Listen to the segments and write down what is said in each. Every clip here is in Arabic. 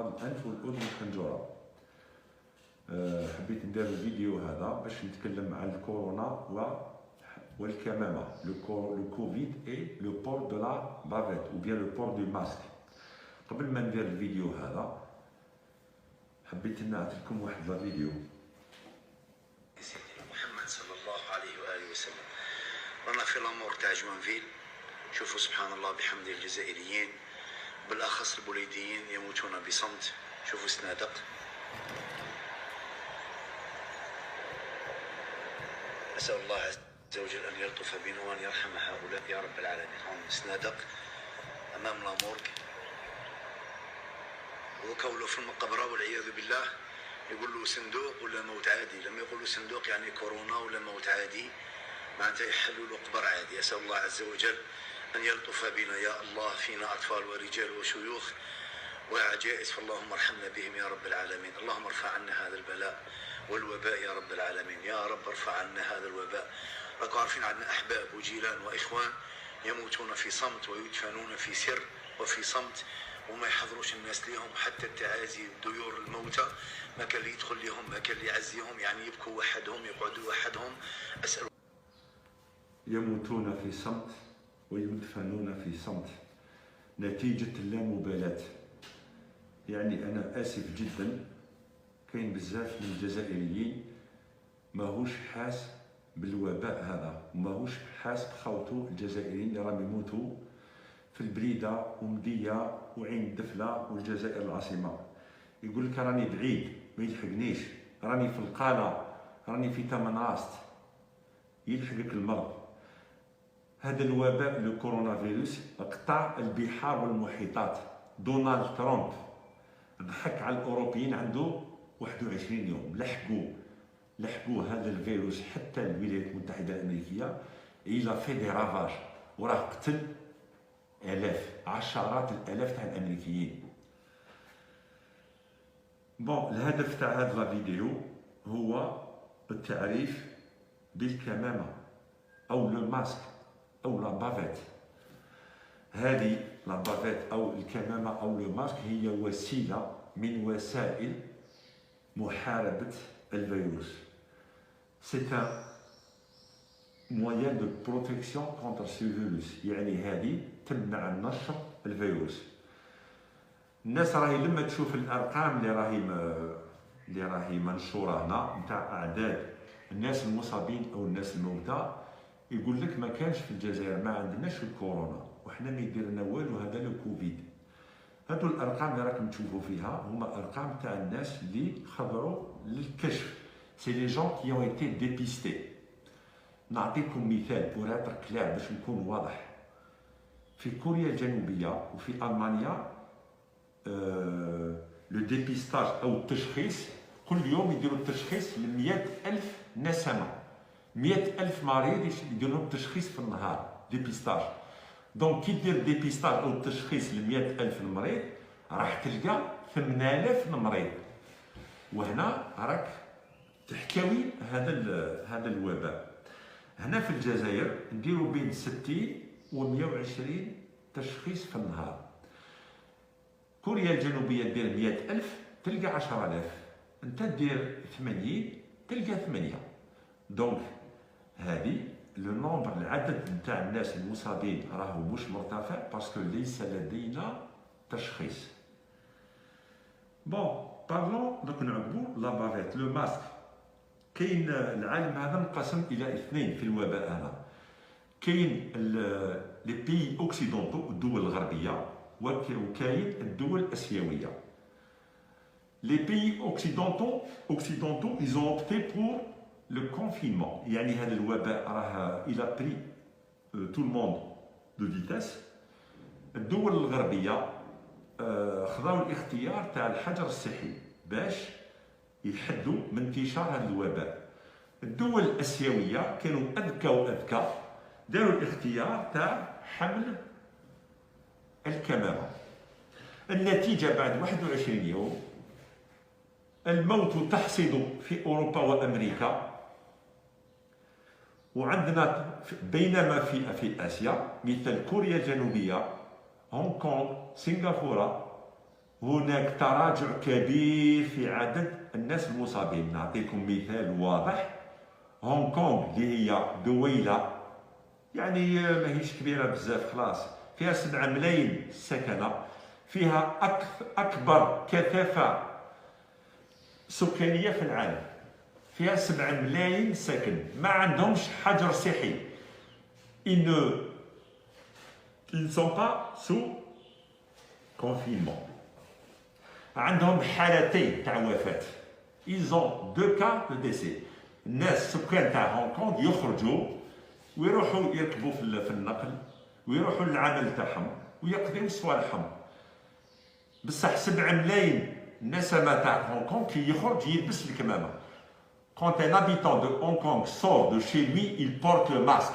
امراض الانف والاذن والحنجره. حبيت ندير الفيديو هذا باش نتكلم عن الكورونا والكمامه، لو كوفيد اي لو بور دو لا بافيت او بيان لو بور دو ماسك. قبل ما ندير الفيديو هذا حبيت نعطي لكم واحد الفيديو. سيدنا محمد صلى الله عليه واله وسلم رانا في لامور تاع جوانفيل. شوفوا سبحان الله بحمد الجزائريين بالاخص البوليديين يموتون بصمت. شوفوا سنادق، أسأل الله عز وجل أن يلطف بنا وأن يرحم هؤلاء يا رب العالمين. هم سنادق أمام لامورك وكولوا في المقبرة والعياذ بالله يقول له صندوق ولا موت عادي. لما يقولوا صندوق يعني كورونا ولا موت عادي، معناتها يحلوا له قبر عادي. أسأل الله عز وجل أن يلطف بنا يا الله، فينا أطفال ورجال وشيوخ وعجائز، فاللهم ارحمنا بهم يا رب العالمين. اللهم ارفع عنا هذا البلاء والوباء يا رب العالمين، يا رب ارفع عنا هذا الوباء. راكم عارفين عندنا أحباب وجيران وإخوان يموتون في صمت ويدفنون في سر وفي صمت، وما يحضروش الناس ليهم، حتى التعازي ديور الموتى ما كان اللي يدخل لهم، ما كان اللي يعزيهم، يعني يبكوا وحدهم يقعدوا وحدهم. أسأل. يموتون في صمت ويدفنون في صمت نتيجة اللامبالاة. يعني أنا آسف جدا، كاين بزاف من الجزائريين ماهوش حاس بالوباء هذا، وماهوش حاس بخوتو الجزائريين اللي راهم يموتوا في البليده ومديه وعين الدفله والجزائر العاصمه. يقول لك راني بعيد ما يلحقنيش، راني في القاله، راني في تمنراست، يلحقك المرض. هذا الوباء الكورونا فيروس قطع البحار والمحيطات. دونالد ترامب ضحك على الاوروبيين، عنده 21 يوم لحقوا هذا الفيروس حتى الولايات المتحده الامريكيه. الى في دي رافاج وراه قتل الاف، عشرات الالاف تاع الامريكيين. بون، الهدف تاع هذا الفيديو هو التعريف بالكمامه او لو ماسك او لا بافيت. هذه لا بافيت او الكمامه او لو ماسك هي وسيله من وسائل محاربه الفيروس. C'est un moyen de protection contre ce virus. يعني هذه تمنع نشر الفيروس. الناس راهي لما تشوف الارقام اللي راهي منشوره هنا نتاع اعداد الناس المصابين او الناس الموتى، يقول لك ما كانش في الجزائر، ما عندناش الكورونا وحنا ما يديرنا والو، هذا لو كوفيد. هادو الارقام اللي راكم تشوفوا فيها هما ارقام تاع الناس اللي خضروا للكشف. سي لي جون كي اون ايتي ديبيستي. نعطيكم مثال بور اتر كلير باش نكون واضح. في كوريا الجنوبيه وفي المانيا لو ديبيستاج او التشخيص كل يوم يديروا التشخيص ل 100,000 نسمه. 100,000 مريض يديروا لهم تشخيص في النهار، ديبيستاج. دونك كي دير ديبيستاج او التشخيص ل 100,000 مريض راح تلقى 8,000 مريض، وهنا راك تحتوي هذا الوباء. هنا في الجزائر نديروا بين 60 و 120 تشخيص في النهار. كوريا الجنوبيه دير 100,000 تلقى 10,000، انت دير 80 تلقى 8. دونك هذه لو نومبر، العدد نتاع الناس المصابين راهو مش مرتفع باسكو ليس لدينا تشخيص. بون، بارلون دوك نعقبوا لا بافيت لو ماسك. كاين العالم هذا انقسم الى اثنين في الوباء هذا. كاين لي بيي اوكسيدونتو، الدول الغربيه، وكاين الدول الاسيويه. لي بيي اوكسيدونتو ils ont opté pour le confinement. يعني هذا الوباء راه il a pris tout le monde de vitesse. الدول الغربيه خذاو الاختيار تاع الحجر الصحي باش يحدوا من انتشار هذا الوباء. الدول الاسيويه كانوا اذكى واذكى، داروا الاختيار تاع حمل الكمامه. النتيجه بعد 21 يوم الموت تحصد في اوروبا وامريكا، وعندنا بينما في اسيا مثل كوريا الجنوبيه، هونغ كونغ، سنغافوره، هناك تراجع كبير في عدد الناس المصابين. نعطيكم مثال واضح. هونغ كونغ اللي هي دويلة يعني ماهيش كبيرة بزاف خلاص، فيها 7 ملايين سكنة، فيها أكبر كثافة سكانية في العالم، فيها 7 ملايين ساكن، ما عندهمش حجر صحي. Ils ne sont pas sous confinement. عندهم حالتين تاع وفاة. Ils ont 2 cas de décès. الناس سكان تاع هونغ كونغ يخرجوا ويروحوا يركبوا في النقل ويروحوا للعمل تاعهم ويقضيو صوالحهم. بصح 7 ملايين النسمة تاع هونغ كونغ كي يخرج يلبس الكمامة. Quand un habitant de Hong Kong sort de chez lui, il porte le masque.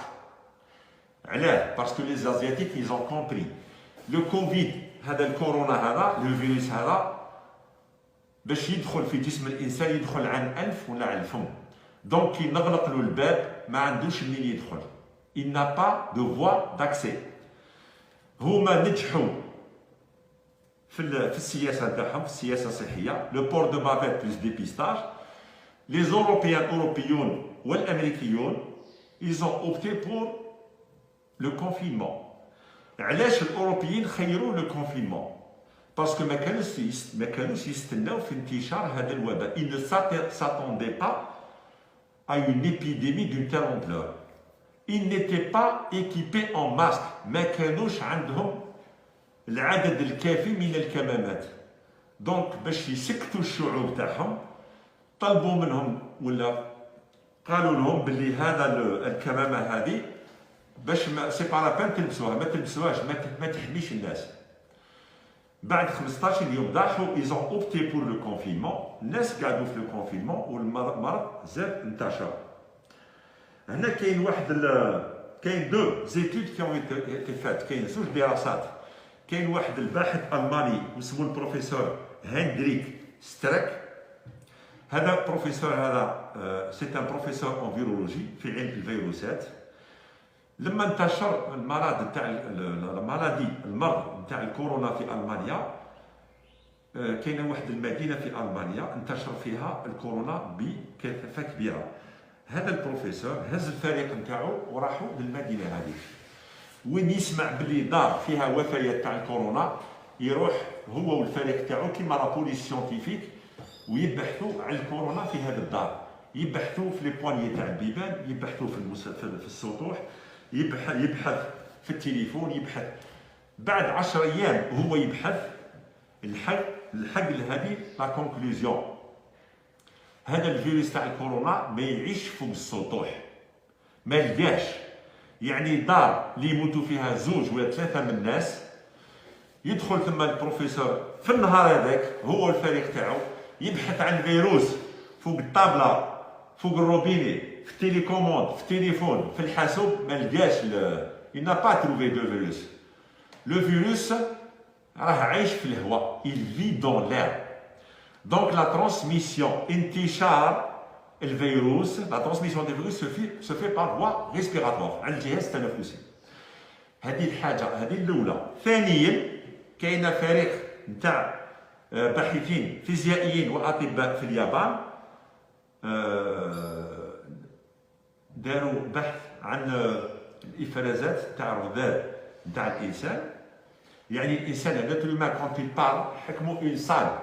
علاه؟ Parce que les Asiatiques, ils ont compris. Le Covid, هذا الكورونا هذا، le virus هذا، باش يدخل في جسم الإنسان يدخل عن أنف ولا عن الفم. Donc كي نغلق له الباب ما عندوش منين يدخل. Il n'a pas de voie d'accès. هما نجحوا في السياسة تاعهم، في السياسة الصحية، le port de bavette plus dépistage. Les Européens, Européens ou les Américains, ils ont opté pour le confinement. علاش الأوروبيين خيروا le confinement؟ Parce que ما كانوش يستناو في انتشار هذا الوباء. Ils ne s'attendaient pas à une épidémie d'une telle ampleur. Ils n'étaient pas équipés en masque. ما كانوش عندهم العدد الكافي من الكمامات. دونك باش يسكتوا الشعوب تاعهم طلبوا منهم ولا قالوا لهم باللي هذا الكمامه هذه باش ما سي با لا بان تلبسوها، ما تلبسوهاش، ما تحميش الناس. بعد 15 يوم ضاحوا ils ont opté pour le confinement. الناس قعدوا في الكونفينمون والمرض زاد انتشر. هنا كاين دو زيتود كي اون ايتي فات، كاين زوج دراسات. كاين واحد الباحث الماني اسمه البروفيسور هندريك ستراك. هذا بروفيسور هذا سي ان بروفيسور اون فيرولوجي في علم الفيروسات. لما انتشر المرض تاع المرض تاع الكورونا في المانيا، كاينه واحد المدينه في المانيا انتشر فيها الكورونا بكثافه كبيره. هذا البروفيسور هز الفريق نتاعو وراحوا للمدينه هذه، وين يسمع باللي دار فيها وفيات تاع الكورونا يروح هو والفريق تاعو كيما لا بوليس سيونتيفيك ويبحثوا على الكورونا في هذا الدار. يبحثوا في لي بوانيي تاع البيبان، يبحثوا في السطوح، يبحث في التليفون، يبحث. بعد 10 ايام هو يبحث الحق لهذه لا كونكلوزيون. هذا الفيروس تاع الكورونا ما يعيش فوق السطوح، ما لقاش. يعني دار اللي يموتوا فيها 2 ولا 3 من الناس، يدخل ثم البروفيسور في النهار هذاك هو والفريق تاعو يبحث عن الفيروس فوق الطابله، فوق الروبيني، في التليكوموند، في التليفون، في الحاسوب، ما لقاش. il n'a pas trouvé de virus. Le virus راه عايش في الهواء، il vit dans l'air. Donc la transmission انتشار الفيروس، la transmission des virus se fait par voie respiratoire على الجهاز التنفسي. هذه الحاجه، هذه الاولى. ثانيا كاين فريق نتاع باحثين فيزيائيين واطباء في اليابان داروا بحث عن الافرازات تاع الرذاذ نتاع الانسان. يعني الانسان هذا تلما كونت يبار، حكموا اون سال،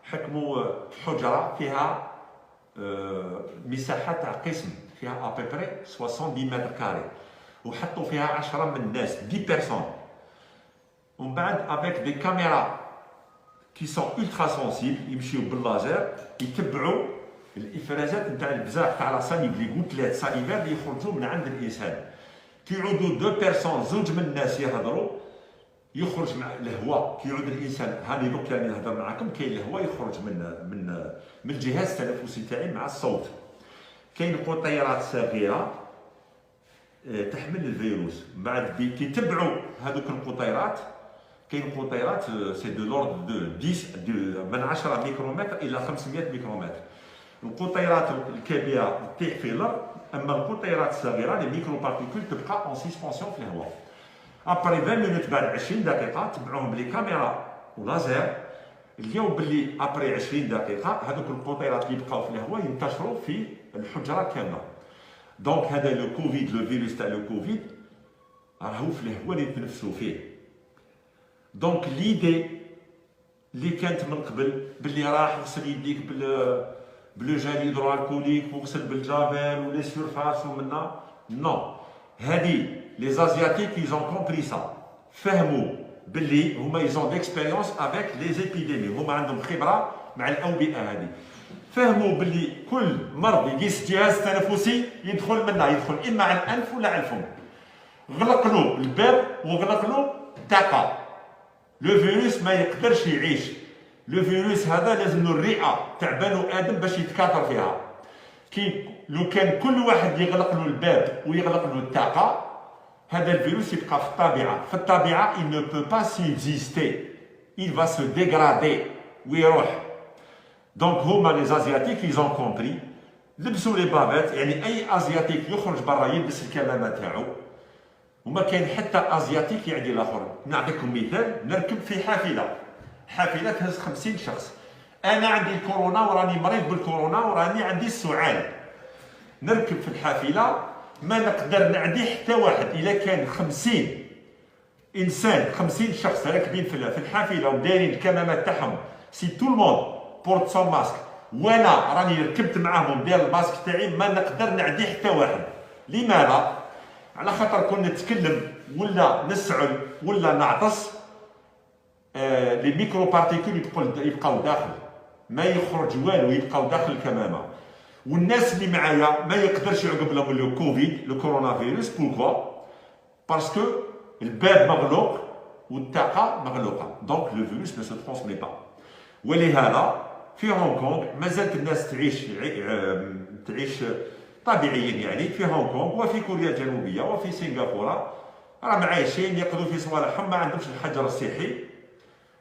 حكموا حجره فيها مساحه تاع قسم فيها ابيبري 70 متر كاري، وحطوا فيها 10 من الناس 10 بيرسون. ومن بعد افيك دي كاميرا كي سون ultra sensibles يمشيو باللازر يتبعوا الافرازات نتاع البزاق تاع لا ساليف، لي غوتلات ساليفير اللي يخرجوا من عند الانسان. كي يعودوا 2 بيرسون، 2 من الناس يهضروا، يخرج مع الهواء. كي يعود الانسان، هاني دوك راني نهضر معاكم، كاين الهواء يخرج من الجهاز التنفسي تاعي مع الصوت. كاين قطيرات صغيره تحمل الفيروس. من بعد كي تبعوا هذوك القطيرات، كاين قطيرات سي دو لورد دو 10 من 10 ميكرومتر الى 500 ميكرومتر. القطيرات الكبيره تطيح في الارض، اما القطيرات الصغيره لي ميكرو بارتيكول تبقى اون سسبونسيون في الهواء. ابري 20 مينوت، بعد 20 دقيقه تبعوهم بلي كاميرا ولازر، اليوم باللي ابري 20 دقيقه هذوك القطيرات اللي بقاو في الهواء ينتشروا في الحجره كامله. دونك هذا لو كوفيد، لو فيروس تاع لو كوفيد راهو في الهواء اللي نتنفسوا فيه. دونك ليدي اللي كانت من قبل باللي راح غسل يديك بلو جال هيدروالكوليك وغسل بالجافيل ولي سيرفاس ومنا نو، هادي لي زازياتيك ايزون كومبري سا، فهموا باللي هما ايزون ديكسبيريونس افيك لي زيبيديمي، هما عندهم خبره مع الاوبئه هذه، فهموا باللي كل مرض يقيس جهاز تنفسي يدخل منها، يدخل اما على الانف ولا على الفم. غلق له الباب وغلق له الطاقه، لو فيروس ما يقدرش يعيش. لو فيروس هذا لازم له الرئه تاع بنو ادم باش يتكاثر فيها. كي لو كان كل واحد يغلق له الباب ويغلق له الطاقه، هذا الفيروس يبقى في الطبيعه، في الطبيعه il ne peut pas subsister، il va se dégrader ويروح. دونك هما لي ازياتيك ايزون كومبري، لبسوا لي بافيت، يعني اي ازياتيك يخرج برا يلبس الكمامه تاعو، وما كاين حتى ازياتيك يعدي الاخر. نعطيكم مثال، نركب في حافله تهز 50 شخص، انا عندي الكورونا وراني مريض بالكورونا وراني عندي السعال، نركب في الحافله ما نقدر نعدي حتى واحد. الا كان 50 انسان 50 شخص راكبين في الحافله ودايرين الكمامات تاعهم، سي تو الموند بورت سون ماسك، وانا راني ركبت معاهم داير الماسك تاعي، ما نقدر نعدي حتى واحد. لماذا؟ على خاطر كون نتكلم ولا نسعل ولا نعطس، لي ميكرو بارتيكول يبقاو داخل، ما يخرج والو، يبقاو داخل الكمامه. والناس اللي معايا ما يقدرش يعقب لهم لو كوفيد، لو كورونا فيروس. بوركوا؟ باسكو الباب مغلوق والطاقه مغلوقه، دونك لو فيروس ما سو ترونسمي با. ولهذا في هونغ كونغ مازالت الناس تعيش طبيعيا، يعني في هونغ كونغ وفي كوريا الجنوبيه وفي سنغافوره راهم عايشين يقضوا في صوالحهم، ما عندهمش الحجر الصحي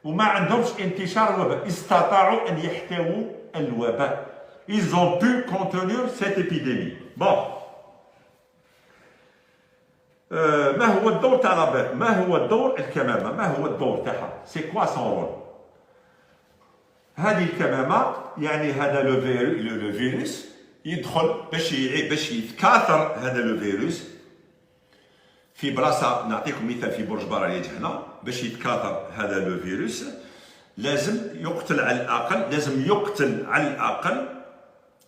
وما عندهمش انتشار الوباء، استطاعوا ان يحتووا الوباء. Ils ont pu contenir cette épidémie. Bon. ما هو الدور تاع لابيب؟ ما هو الدور الكمامه؟ ما هو الدور تاعها؟ سي كوا سون رول؟ هذه الكمامه يعني هذا لو فيروس يدخل باش يتكاثر هذا لو فيروس في بلاصه. نعطيكم مثال في برج براليج هنا، باش يتكاثر هذا لو فيروس لازم يقتل على الاقل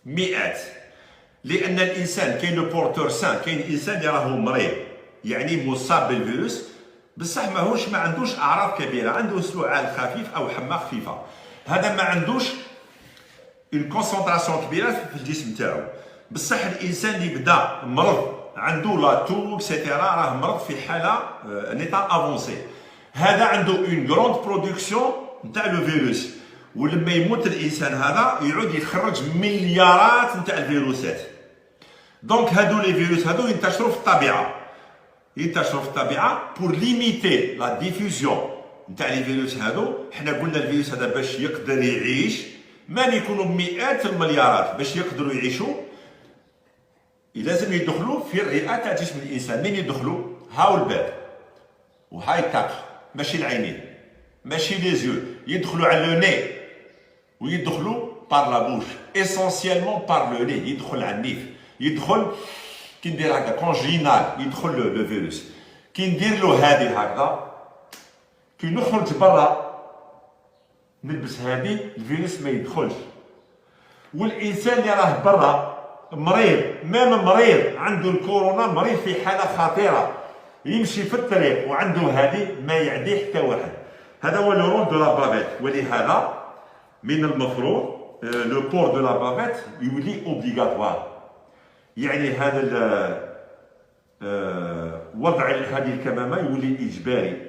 مئات، لان الانسان كاين لو بورتور سان، كاين انسان اللي راهو مريض يعني مصاب بالفيروس بصح ما عندوش اعراض كبيره، عنده سعال خفيف او حمى خفيفه، هذا ما عندوش اون كونسونطراسيون كبيره في الجسم تاعو. بصح الانسان اللي بدا مرض عنده لا تو اكسيتيرا، راه مرض في حاله نيتا افونسي، هذا عنده اون غروند برودكسيون نتاع لو فيروس، ولما يموت الانسان هذا يعود يخرج مليارات نتاع الفيروسات. دونك هادو لي فيروس هادو ينتشروا في الطبيعه بور ليميتي لا ديفوزيون نتاع لي فيروس هادو. حنا قلنا الفيروس هذا باش يقدر يعيش ما يكونوا مئات المليارات، باش يقدروا يعيشوا لازم يدخلوا في الرئه تاع جسم الانسان. من يدخلوا؟ هاو الباب وهاي الطاقه، ماشي العينين ماشي لي زيو، يدخلوا على لو ني ويدخلوا بار لا بوش، اسونسيالمون بار لو ني، يدخل على النيف، يدخل كي ندير هكذا كونجينال يدخل لو فيروس، كي ندير له هذه هكذا كي نخرج برا نلبس هذه الفيروس ما يدخلش. والانسان اللي راه برا مريض، مريض عنده الكورونا، مريض في حاله خطيره، يمشي في الطريق وعنده هذه ما يعدي حتى واحد. هذا هو لو رول دو لا بافيت. ولهذا من المفروض لو بور دو لا بافيت يولي اوبليغاتوار، يعني هذا وضع هذه الكمامه يولي اجباري.